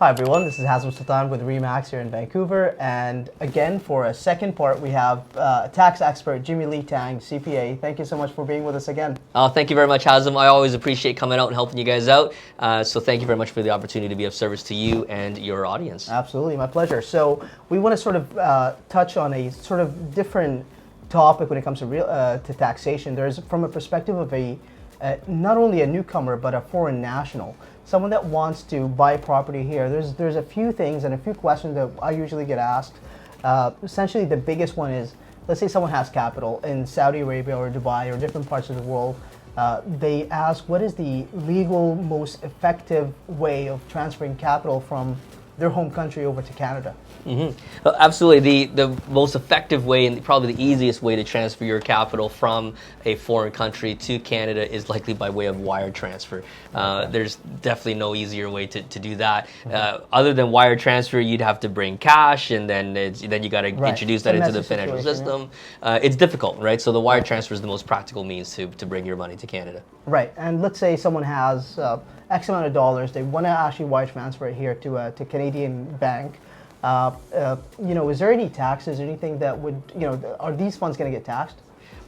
Hi everyone, this is Hazem Sultan with Remax here in Vancouver, and again for a second part we have tax expert Jimmy Le-Tang CPA. Thank you so much for being with us again. Oh, thank you very much, Hazem. I always appreciate coming out and helping you guys out. So thank you very much for the opportunity to be of service to you and your audience. Absolutely, my pleasure. So we want to sort of touch on a sort of different topic when it comes to taxation. There's from a perspective of not only a newcomer but a foreign national. Someone that wants to buy property here, there's a few things and a few questions that I usually get asked. Essentially, the biggest one is, let's say someone has capital in Saudi Arabia or Dubai or different parts of the world. They ask, what is the legal, most effective way of transferring capital from their home country over to Canada? Mm-hmm. Well, absolutely. The most effective way and probably the easiest way to transfer your capital from a foreign country to Canada is likely by way of wire transfer. There's definitely no easier way to do that. Other than wire transfer, you'd have to bring cash, and then you got to introduce that into the financial system. It's difficult, right? So the wire transfer is the most practical means to bring your money to Canada. Right. And let's say someone has X amount of dollars. They want to actually wire transfer it here to Canadian bank. Is there any taxes or anything that would, are these funds going to get taxed?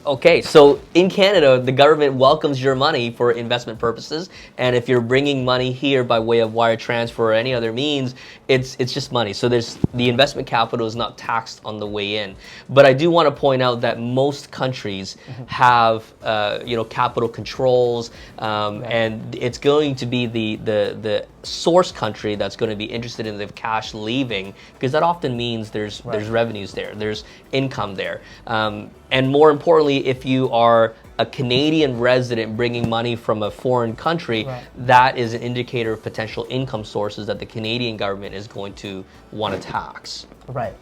Okay, so in Canada, the government welcomes your money for investment purposes, and if you're bringing money here by way of wire transfer or any other means, it's just money. So the investment capital is not taxed on the way in. But I do want to point out that most countries have capital controls, and it's going to be the source country that's going to be interested in the cash leaving, because that often means there's revenues there, there's income there. And more importantly, if you are a Canadian resident bringing money from a foreign country, that is an indicator of potential income sources that the Canadian government is going to want to tax. Right.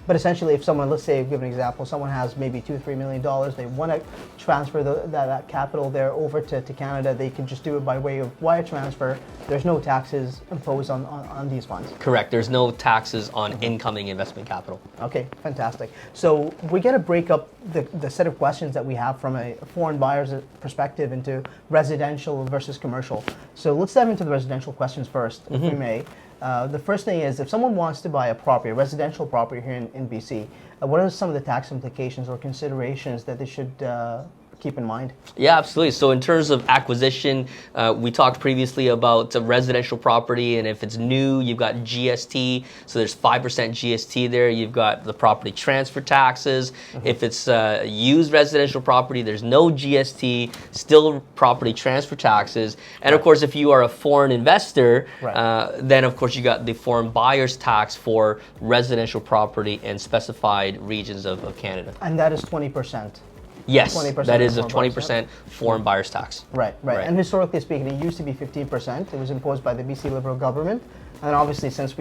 But essentially, if someone, let's say, give an example, someone has maybe $2 or $3 million, they want to transfer that capital there over to Canada, they can just do it by way of wire transfer. There's no taxes imposed on these funds. Correct. There's no taxes on incoming investment capital. Okay, fantastic. So we're going to break up the set of questions that we have from a foreign buyer's perspective into residential versus commercial. So let's dive into the residential questions first, if we may. The first thing is, if someone wants to buy a residential property here in BC, what are some of the tax implications or considerations that they should keep in mind? Yeah, absolutely. So in terms of acquisition, we talked previously about residential property, and if it's new, you've got GST, so there's 5% GST there. You've got the property transfer taxes. If it's used residential property, there's no GST, still property transfer taxes. And of course, if you are a foreign investor, then of course you got the foreign buyer's tax for residential property in specified regions of Canada. And that is 20%. Yes, that is a 20% foreign buyer's tax. Right. And historically speaking, it used to be 15%. It was imposed by the BC Liberal government. And then obviously, since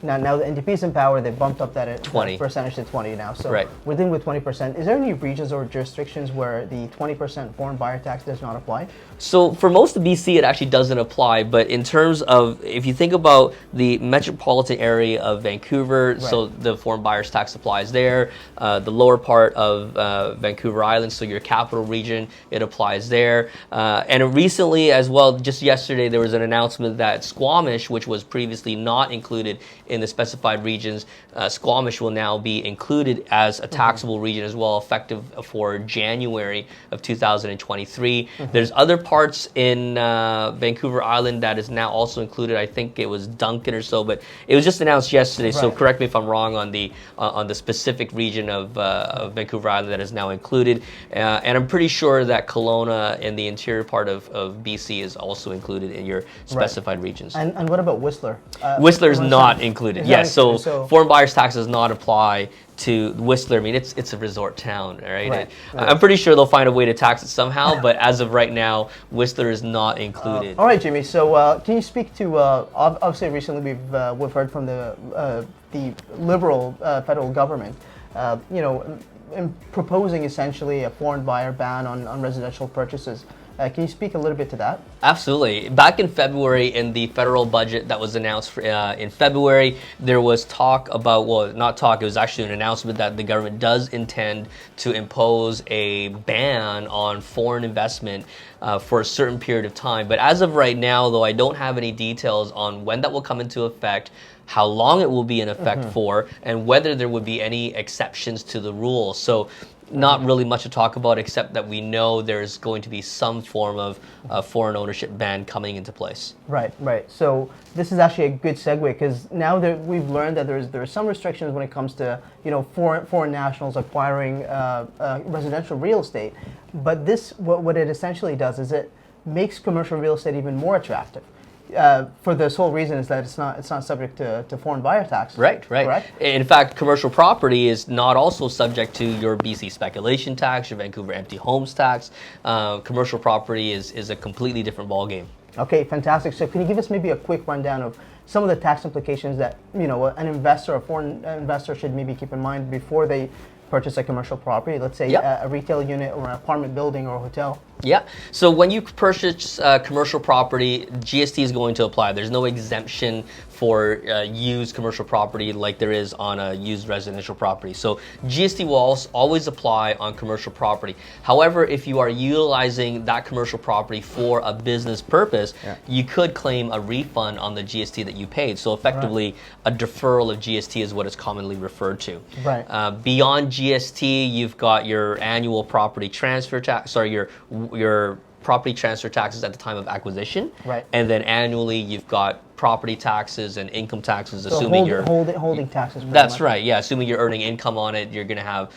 now the NDP is in power, they bumped up that percentage to 20 now. So we're dealing with 20%. Is there any regions or jurisdictions where the 20% foreign buyer tax does not apply? So for most of BC, it actually doesn't apply. But in terms of, if you think about the metropolitan area of Vancouver, so the foreign buyer's tax applies there. The lower part of Vancouver Island, so your capital region, it applies there. And recently as well, just yesterday, there was an announcement that Squamish, which was previously not included in the specified regions, Squamish will now be included as a taxable region as well, effective for January of 2023. There's other parts in Vancouver Island that is now also included. I think it was Duncan or so, but it was just announced yesterday. So correct me if I'm wrong on the specific region of Vancouver Island that is now included. And I'm pretty sure that Kelowna in the interior part of BC is also included in your specified regions. And what about Whistler? Whistler is not included. Yes, so foreign buyer's tax does not apply to Whistler. I mean, it's a resort town, right? I'm pretty sure they'll find a way to tax it somehow, but as of right now, Whistler is not included. All right, Jimmy. So can you speak to, obviously recently we've heard from the Liberal federal government, in proposing essentially a foreign buyer ban on residential purchases. Can you speak a little bit to that? Absolutely. Back in February, in the federal budget that was announced in February, there was talk about, well, not talk, it was actually an announcement that the government does intend to impose a ban on foreign investment for a certain period of time. But as of right now, though, I don't have any details on when that will come into effect, how long it will be in effect for, and whether there would be any exceptions to the rule. So not really much to talk about, except that we know there's going to be some form of foreign ownership ban coming into place. Right, right. So this is actually a good segue, because now that we've learned that there are some restrictions when it comes to foreign nationals acquiring residential real estate. But this, what it essentially does is it makes commercial real estate even more attractive. For the sole reason is that it's not subject to foreign buyer tax. Right, right. Correct? In fact, commercial property is not also subject to your BC speculation tax, your Vancouver empty homes tax. Commercial property is a completely different ballgame. Okay, fantastic. So can you give us maybe a quick rundown of some of the tax implications that an investor, a foreign investor, should maybe keep in mind before they purchase a commercial property, let's say a retail unit or an apartment building or a hotel? Yeah. So when you purchase commercial property, GST is going to apply. There's no exemption for used commercial property like there is on a used residential property. So GST will always apply on commercial property. However, if you are utilizing that commercial property for a business purpose, you could claim a refund on the GST that you paid. So effectively, a deferral of GST is what it's commonly referred to. Right. Beyond GST, you've got your annual property transfer tax, your property transfer taxes at the time of acquisition. Right. And then annually, you've got property taxes and income taxes, So assuming you're holding taxes. That's right. Yeah, assuming you're earning income on it, you're going to have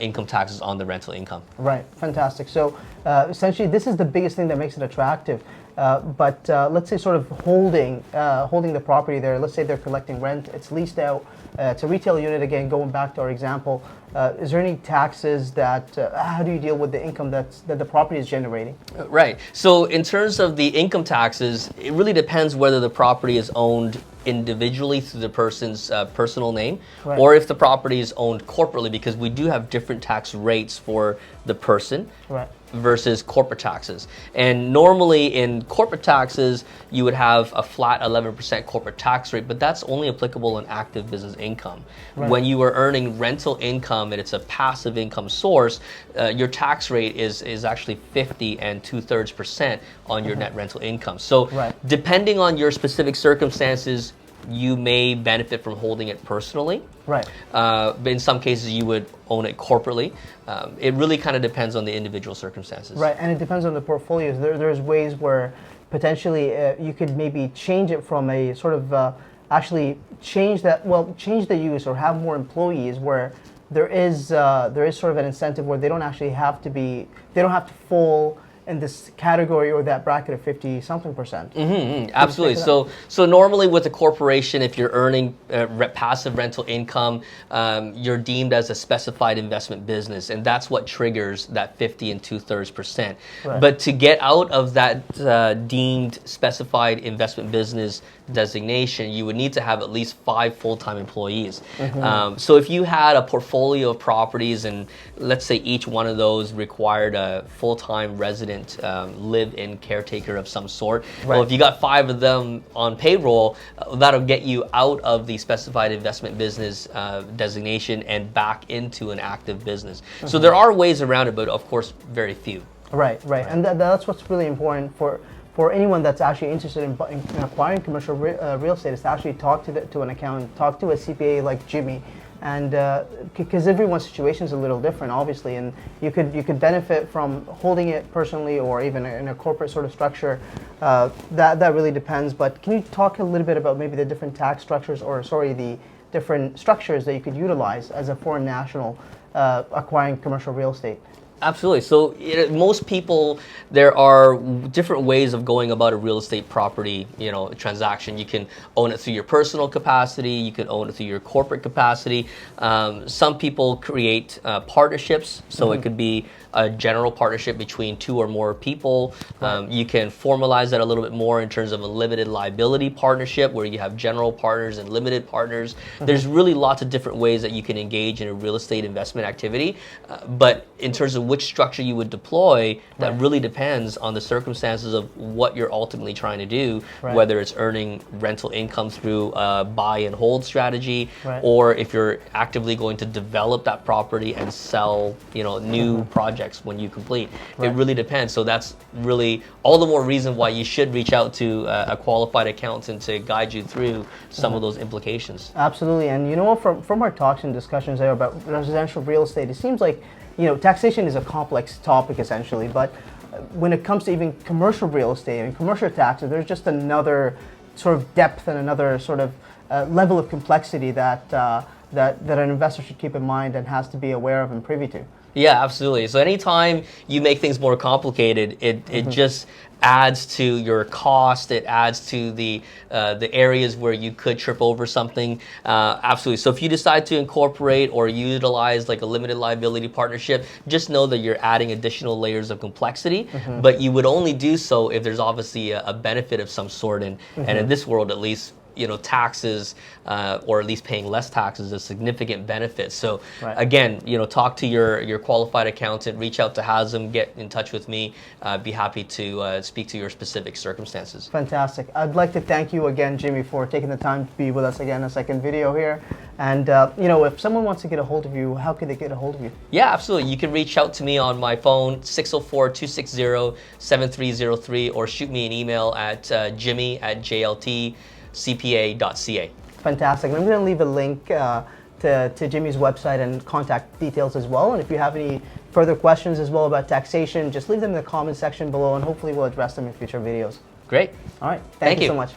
income taxes on the rental income. Right. Fantastic. So essentially, this is the biggest thing that makes it attractive. But let's say sort of holding the property there. Let's say they're collecting rent. It's leased out. It's a retail unit. Again, going back to our example, is there any taxes that? How do you deal with the income that the property is generating? Right. So in terms of the income taxes, it really depends whether the property is owned individually through the person's personal name, or if the property is owned corporately, because we do have different tax rates for the person versus corporate taxes. And normally in corporate taxes, you would have a flat 11% corporate tax rate, but that's only applicable in active business income. When you are earning rental income and it's a passive income source, your tax rate is actually 50 and 2/3% on your net rental income. So depending on your specific circumstances, you may benefit from holding it personally. Right. But in some cases, you would own it corporately. It really kind of depends on the individual circumstances. Right, and it depends on the portfolios. There's ways where potentially you could maybe change it from a sort of actually change the use or have more employees where there is sort of an incentive where they don't have to fall in this category or that bracket of 50-something%. Absolutely. So normally with a corporation, if you're earning passive rental income, you're deemed as a specified investment business, and that's what triggers that 50 and 2/3%. But to get out of that deemed specified investment business designation, you would need to have at least 5 full-time employees. So if you had a portfolio of properties, and let's say each one of those required a full-time resident live-in caretaker of some sort, well, if you got 5 of them on payroll, that'll get you out of the specified investment business designation and back into an active business. So there are ways around it, but of course, very few. Right. And that's what's really important for anyone that's actually interested in acquiring commercial real estate, is to actually talk to an accountant, talk to a CPA like Jimmy, and because everyone's situation is a little different, obviously, and you could benefit from holding it personally or even in a corporate sort of structure. That really depends. But can you talk a little bit about maybe the different tax structures, or the different structures that you could utilize as a foreign national acquiring commercial real estate? Absolutely. So most people, there are different ways of going about a real estate property, transaction. You can own it through your personal capacity. You can own it through your corporate capacity. Some people create partnerships. So it could be a general partnership between 2 or more people. You can formalize that a little bit more in terms of a limited liability partnership, where you have general partners and limited partners. There's really lots of different ways that you can engage in a real estate investment activity. But in terms of which structure you would deploy, that really depends on the circumstances of what you're ultimately trying to do, whether it's earning rental income through a buy and hold strategy, or if you're actively going to develop that property and sell, you know, new projects when you complete. It really depends. So that's really all the more reason why you should reach out to a qualified accountant to guide you through some of those implications. Absolutely. And you know what, from our talks and discussions there about residential real estate, it seems like, you know, taxation is a complex topic essentially, but when it comes to even commercial real estate and commercial taxes, there's just another sort of depth and another sort of level of complexity that that an investor should keep in mind and has to be aware of and privy to. Yeah, absolutely. So anytime you make things more complicated, it just adds to your cost. It adds to the areas where you could trip over something. Absolutely. So if you decide to incorporate or utilize like a limited liability partnership, just know that you're adding additional layers of complexity. But you would only do so if there's obviously a benefit of some sort. And in this world, at least, you know, taxes, or at least paying less taxes, is a significant benefit. So again, you know, talk to your qualified accountant, reach out to Hazem, get in touch with me. Be happy to speak to your specific circumstances. Fantastic. I'd like to thank you again, Jimmy, for taking the time to be with us again, a second video here. And you know, if someone wants to get a hold of you, how can they get a hold of you? Yeah, absolutely. You can reach out to me on my phone, 604-260-7303, or shoot me an email at jimmy@jltcpa.ca. Fantastic. And I'm going to leave a link to Jimmy's website and contact details as well. And if you have any further questions as well about taxation, just leave them in the comment section below, and hopefully we'll address them in future videos. Great. All right. Thank you so much.